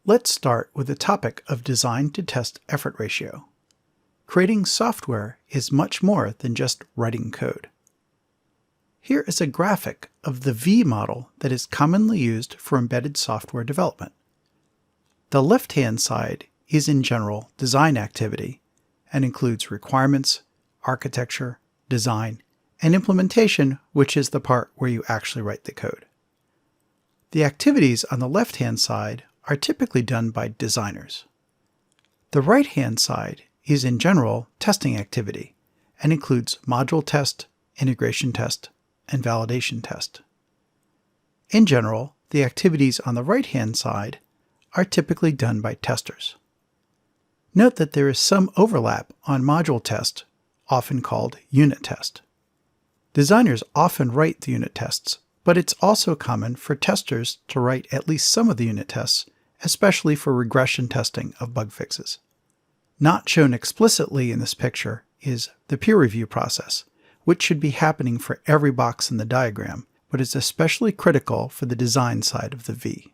Let's start with the topic of design to test effort ratio. Creating software is much more than just writing code. Here is a graphic of the V model that is commonly used for embedded software development. The left-hand side is in general design activity and includes requirements, architecture, design, and implementation, which is the part where you actually write the code. The activities on the left-hand side are typically done by designers. The right-hand side is in general testing activity and includes module test, integration test, and validation test. In general, the activities on the right-hand side are typically done by testers. Note that there is some overlap on module test, often called unit test. Designers often write the unit tests, but it's also common for testers to write at least some of the unit tests, especially for regression testing of bug fixes. Not shown explicitly in this picture is the peer review process, which should be happening for every box in the diagram, but is especially critical for the design side of the V.